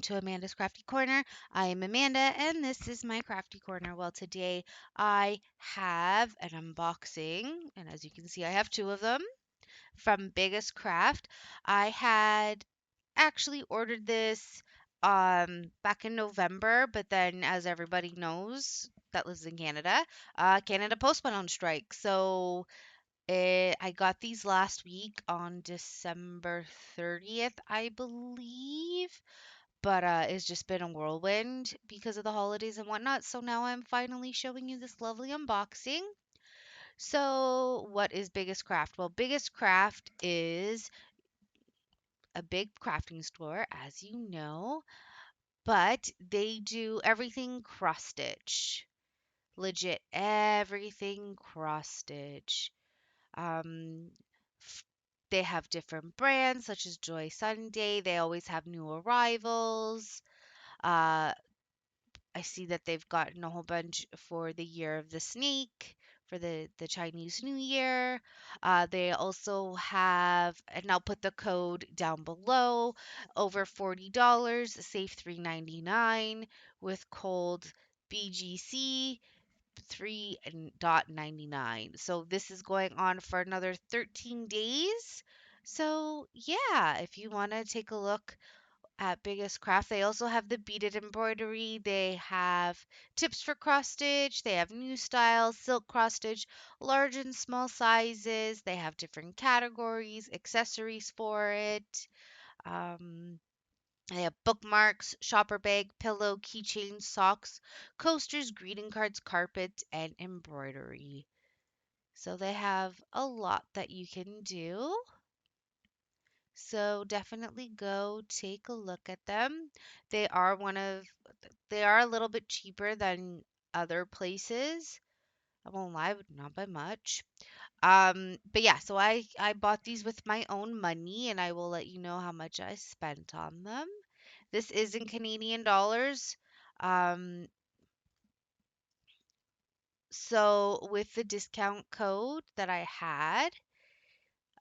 to Amanda's Crafty Corner. I am Amanda, and this is my Crafty Corner. Well, today I have an unboxing, and as you can see, I have two of them from Biggest Craft. I had actually ordered this back in November, but then, as everybody knows that lives in Canada, Canada Post went on strike, so I got these last week on December 30th, I believe, but it's just been a whirlwind because of the holidays and whatnot. So now I'm finally showing you this lovely unboxing. So, what is Biggest Craft? Well, Biggest Craft is a big crafting store, as you know, but they do everything cross stitch. Legit, everything cross stitch. Um, They have different brands such as Joy Sunday. They always have new arrivals. Uh, I see that they've gotten a whole bunch for the Year of the Snake, for the Chinese New Year. They also have, and I'll put the code down below, over $40, save $3.99 with code BGC 3.99. So this is going on for another 13 days. So yeah, if you want to take a look at Biggest Craft, they also have the beaded embroidery. They have tips for cross stitch. They have new styles, silk cross stitch, large and small sizes. They have different categories, accessories for it. Um, I have bookmarks, shopper bag, pillow, keychains, socks, coasters, greeting cards, carpet, and embroidery. So they have a lot that you can do. So definitely go take a look at them. They are they are a little bit cheaper than other places. I won't lie, but not by much. But yeah, so I bought these with my own money, and I will let you know how much I spent on them. This is in Canadian dollars. Um, so with the discount code that I had,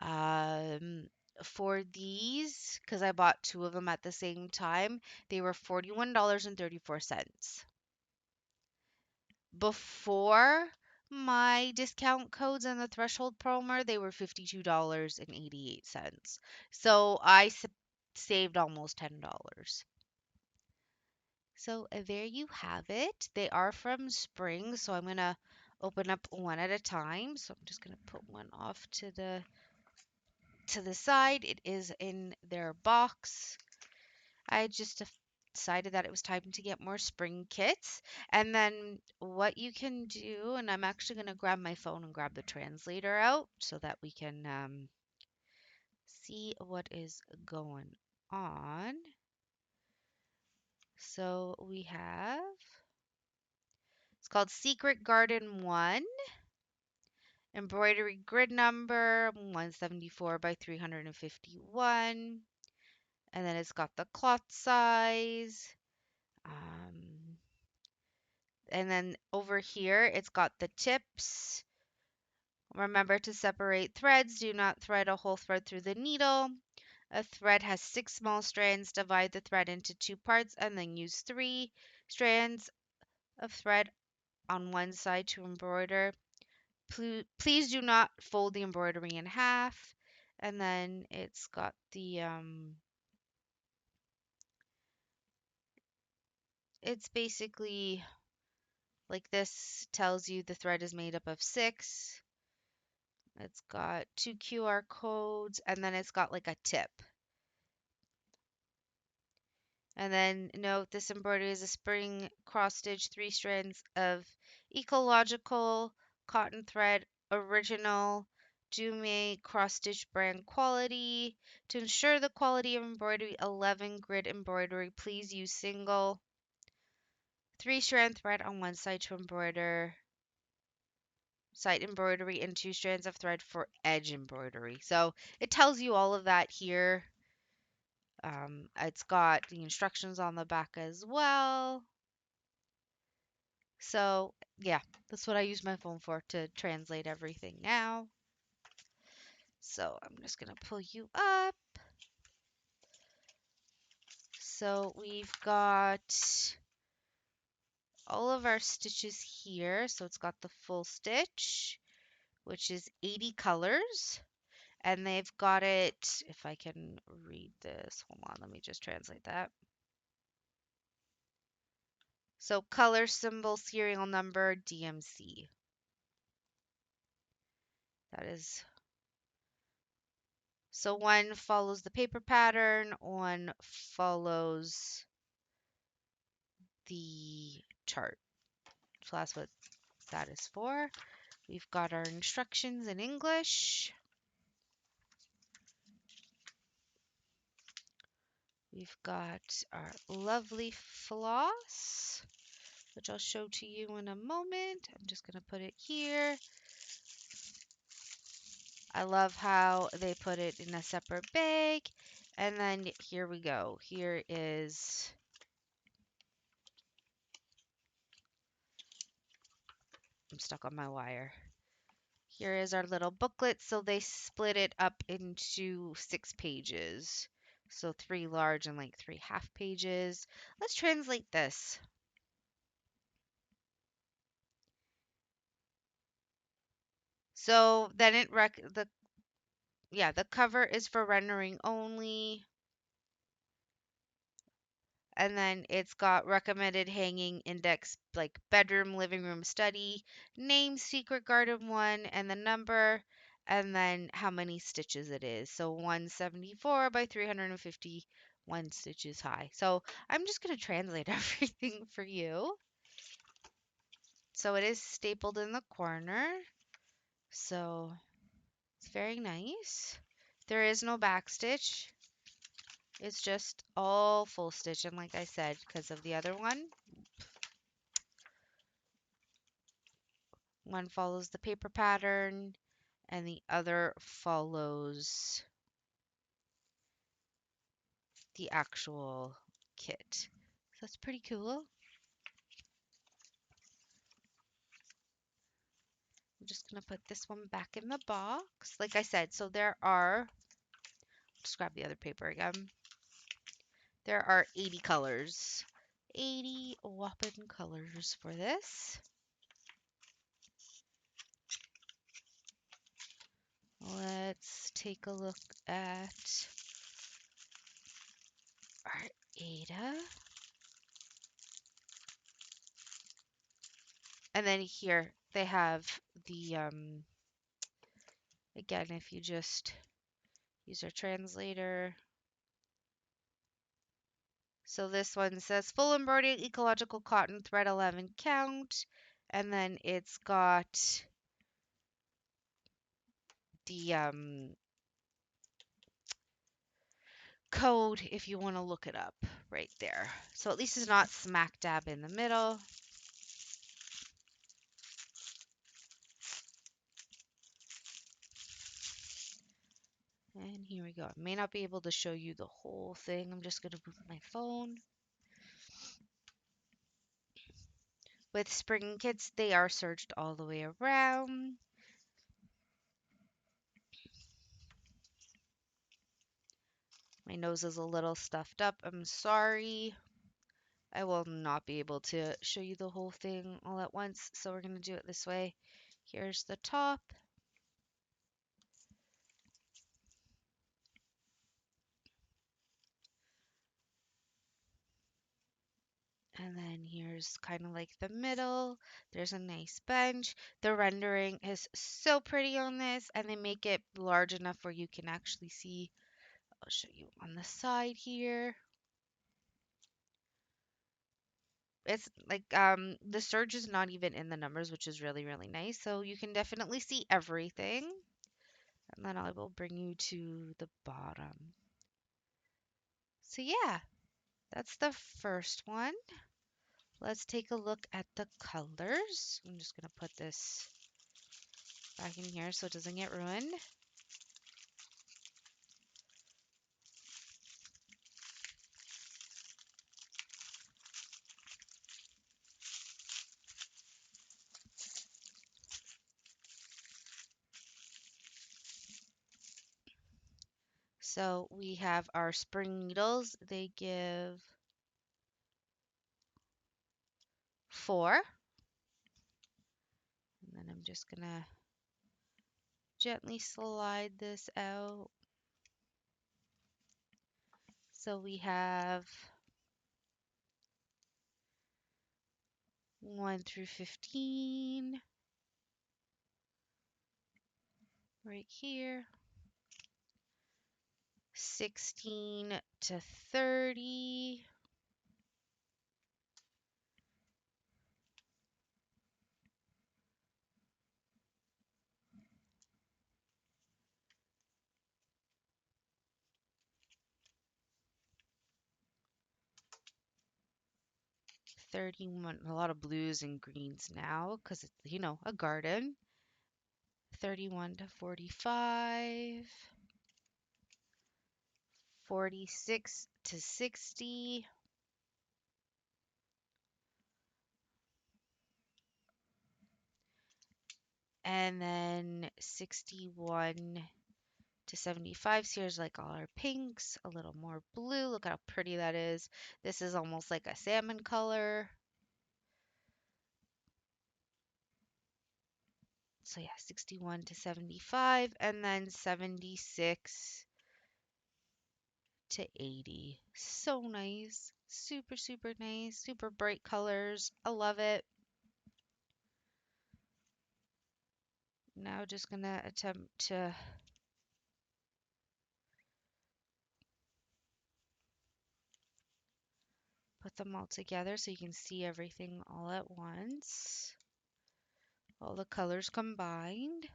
um, for these, because I bought two of them at the same time, they were $41.34. Before my discount codes and the threshold promo, they were $52.88. So I saved almost $10. So there you have it. They are from spring, so I'm gonna open up one at a time. So I'm just gonna put one off to the side. It is in their box. I just decided that it was time to get more spring kits. And then what you can do, and I'm actually gonna grab my phone and grab the translator out so that we can see what is going on. So we have, it's called Secret Garden 1. Embroidery grid number 174 by 351. And then it's got the cloth size. Um, and then over here, it's got the tips. Remember to separate threads. Do not thread a whole thread through the needle. A thread has 6 small strands. Divide the thread into 2 parts and then use 3 strands of thread on one side to embroider. Please do not fold the embroidery in half. And then it's got it's basically like this tells you the thread is made up of 6. It's got 2 QR codes and then it's got like a tip. And then note this embroidery is a spring cross stitch 3 strands of ecological cotton thread, original Jume cross stitch brand quality. To ensure the quality of embroidery, 11 grid embroidery. Please use single 3-strand thread on one side to embroider side embroidery and 2 strands of thread for edge embroidery. So it tells you all of that here. It's got the instructions on the back as well. So yeah, that's what I use my phone for, to translate everything now. So I'm just gonna pull you up. So we've got all of our stitches here. So it's got the full stitch, which is 80 colors. And they've got it, if I can read this, hold on, let me just translate that. So color, symbol, serial number, DMC. That is, so one follows the paper pattern, one follows the chart. So that's what that is for. We've got our instructions in English. We've got our lovely floss, which I'll show to you in a moment. I'm just going to put it here. I love how they put it in a separate bag. And then here we go. Here is, I'm stuck on my wire. Here is our little booklet. So they split it up into 6 pages. So 3 large and like 3 half pages. Let's translate this. So then the cover is for rendering only. And then it's got recommended hanging index like bedroom, living room, study, name, secret garden one, and the number, and then how many stitches it is. So 174 by 351 stitches high. So I'm just going to translate everything for you. So it is stapled in the corner. So it's very nice. There is no back stitch. It's just all full stitch. And like I said, because of the other one follows the paper pattern and the other follows the actual kit. So that's pretty cool. I'm just going to put this one back in the box. Like I said, so there are, just grab the other paper again. There are 80 colors. 80 whopping colors for this. Let's take a look at our Ada. And then here they have the, again, if you just use our translator. So this one says full embroidered ecological cotton thread 11 count. And then it's got the code if you want to look it up right there. So at least it's not smack dab in the middle. And here we go. I may not be able to show you the whole thing. I'm just going to move my phone. With spring kits, they are serged all the way around. My nose is a little stuffed up. I'm sorry. I will not be able to show you the whole thing all at once, so we're going to do it this way. Here's the top. And then here's kind of like the middle. There's a nice bench. The rendering is so pretty on this, and they make it large enough where you can actually see. I'll show you on the side here. It's like the surge is not even in the numbers, which is really, really nice. So you can definitely see everything. And then I will bring you to the bottom. So yeah, that's the first one. Let's take a look at the colors. I'm just going to put this back in here so it doesn't get ruined. So we have our spring needles. They give 4. And then I'm just gonna gently slide this out. So we have 1 through 15 right here. 16 to 30. 31, a lot of blues and greens now because it's, a garden. 31 to 45. 46 to 60. And then 61 to 75. So here's like all our pinks, a little more blue. Look how pretty that is. This is almost like a salmon color. So yeah, 61 to 75, and then 76 to 80. So nice. Super, super nice. Super bright colors. I love it. Now just gonna attempt to put them all together so you can see everything all at once. All the colors combined.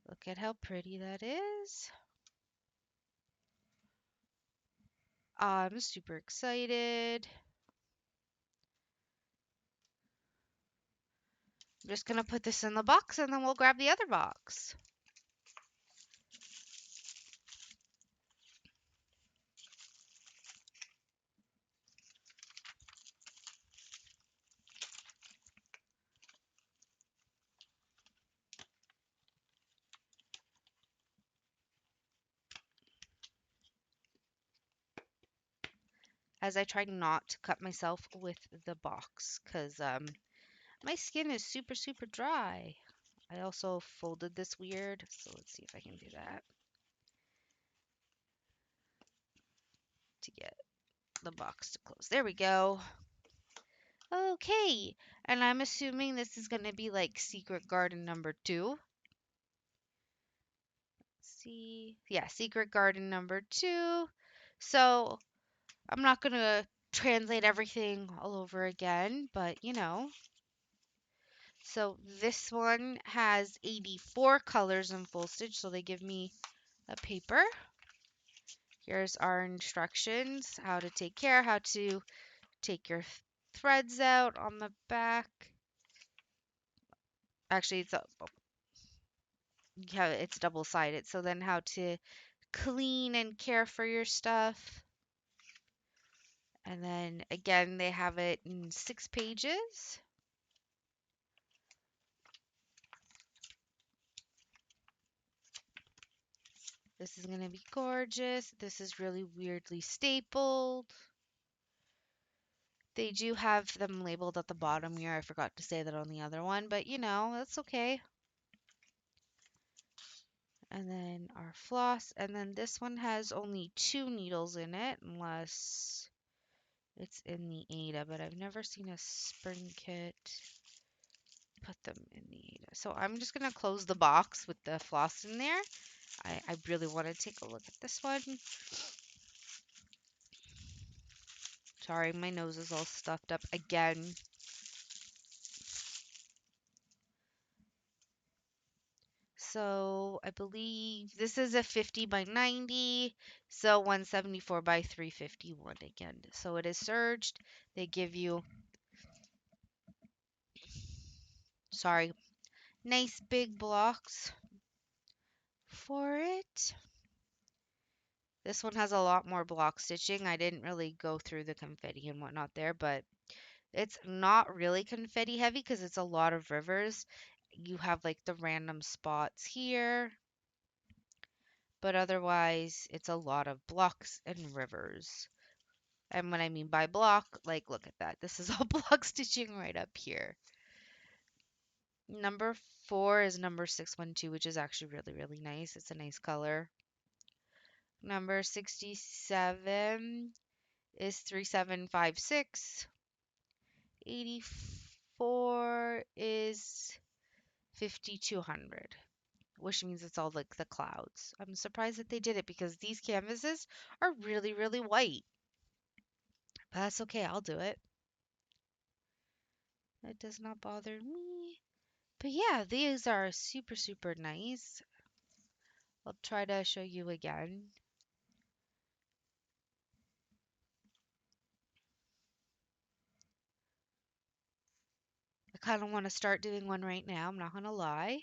Look at how pretty that is. I'm super excited. I'm just gonna put this in the box and then we'll grab the other box. As I try not to cut myself with the box because my skin is super, super dry. I also folded this weird, so let's see if I can do that to get the box to close. There we go. Okay, and I'm assuming this is going to be like Secret Garden number 2. See, yeah, Secret Garden number 2. So I'm not going to translate everything all over again, but So this one has 84 colors in full stitch, so they give me a paper. Here's our instructions, how to take care, how to take your threads out on the back. Actually, it's double-sided. So then how to clean and care for your stuff. And then again, they have it in 6 pages. This is going to be gorgeous. This is really weirdly stapled. They do have them labeled at the bottom here. I forgot to say that on the other one, but that's okay. And then our floss, and then this one has only 2 needles in it, unless it's in the Ada, but I've never seen a spring kit put them in the Ada. So I'm just going to close the box with the floss in there. I really want to take a look at this one. Sorry, my nose is all stuffed up again. So I believe this is a 50 by 90, so 174 by 351 again. So it is serged. They give you, sorry, nice big blocks for it. This one has a lot more block stitching. I didn't really go through the confetti and whatnot there, but it's not really confetti heavy because it's a lot of rivers. You have like the random spots here, but otherwise it's a lot of blocks and rivers. And when I mean by block, like, look at that. This is all block stitching right up here. Number 4 is number 612, which is actually really, really nice. It's a nice color. Number 67 is 3756. 84 is 5200, which means it's all like the clouds. I'm surprised that they did it because these canvases are really, really white. But that's okay, I'll do it. It does not bother me. But yeah, these are super, super nice. I'll try to show you again. I kind of want to start doing one right now, I'm not going to lie.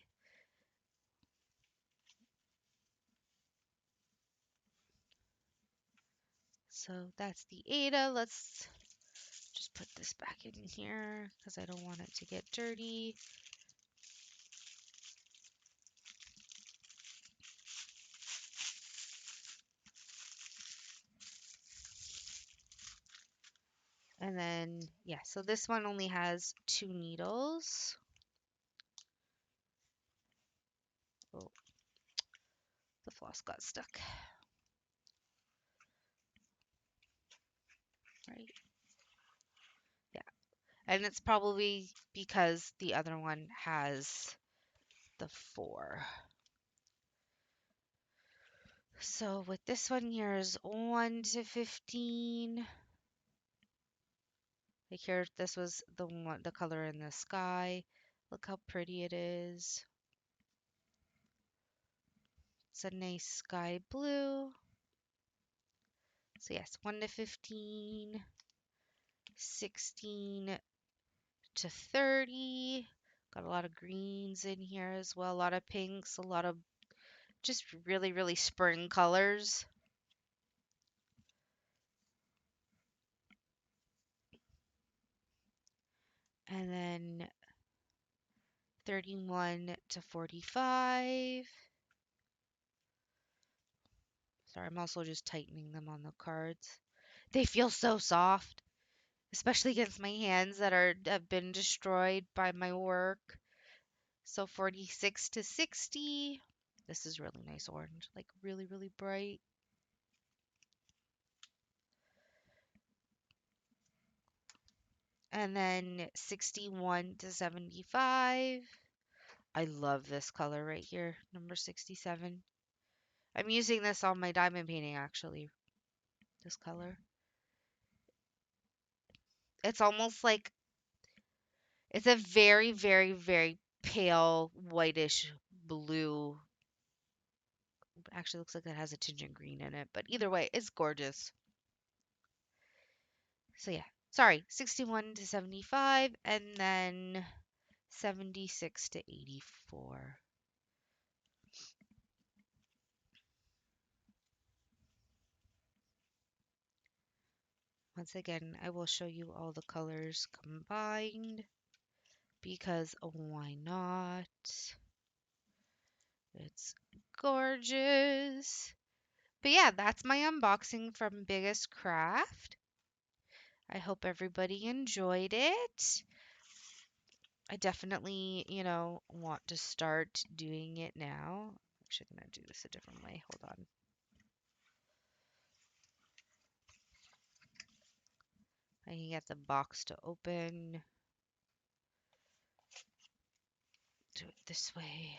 So that's the Ada. Let's just put this back in here because I don't want it to get dirty. And then, yeah, so this one only has 2 needles. Oh, the floss got stuck. Right? Yeah. And it's probably because the other one has the 4. So with this one, here's 1 to 15. Like here, this was the one, the color in the sky. Look how pretty it is. It's a nice sky blue. So yes, 1 to 15, 16 to 30. Got a lot of greens in here as well, a lot of pinks, a lot of just really, really spring colors. And then 31 to 45. Sorry, I'm also just tightening them on the cards. They feel so soft, especially against my hands that have been destroyed by my work. So 46 to 60. This is really nice orange, like really, really bright. And then 61 to 75. I love this color right here, number 67. I'm using this on my diamond painting actually, this color. It's almost like it's a very, very, very pale whitish blue. Actually looks like it has a tinge of green in it, but either way, it's gorgeous. So yeah, sorry, 61 to 75 and then 76 to 84. Once again, I will show you all the colors combined because why not? It's gorgeous. But yeah, that's my unboxing from Biggest Craft. I hope everybody enjoyed it. I definitely, want to start doing it now. Actually, I'm going to do this a different way. Hold on. I can get the box to open. Do it this way.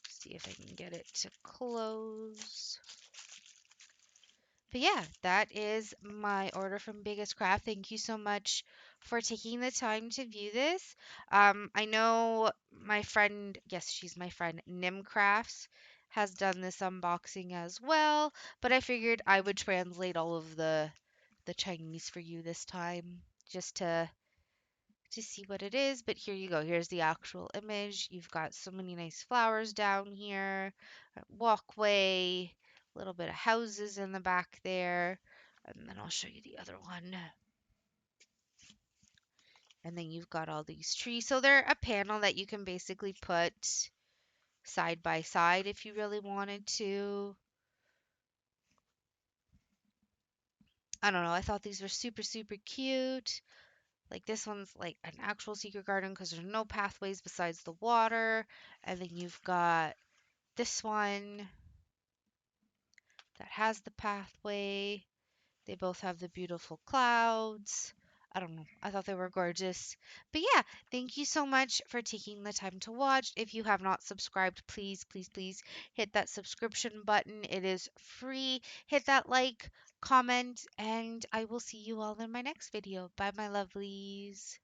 See if I can get it to close. But yeah, that is my order from Biggest Craft. Thank you so much for taking the time to view this. I know my friend, yes, she's my friend, Nim Crafts, has done this unboxing as well, but I figured I would translate all of the Chinese for you this time just to see what it is. But here you go. Here's the actual image. You've got so many nice flowers down here, a walkway, a little bit of houses in the back there. And then I'll show you the other one. And then you've got all these trees. So they're a panel that you can basically put side by side if you really wanted to. I don't know. I thought these were super, super cute. Like this one's like an actual secret garden because there's no pathways besides the water. And then you've got this one that has the pathway. They both have the beautiful clouds. I don't know. I thought they were gorgeous. But yeah, thank you so much for taking the time to watch. If you have not subscribed, please, please, please hit that subscription button. It is free. Hit that like, comment, and I will see you all in my next video. Bye, my lovelies.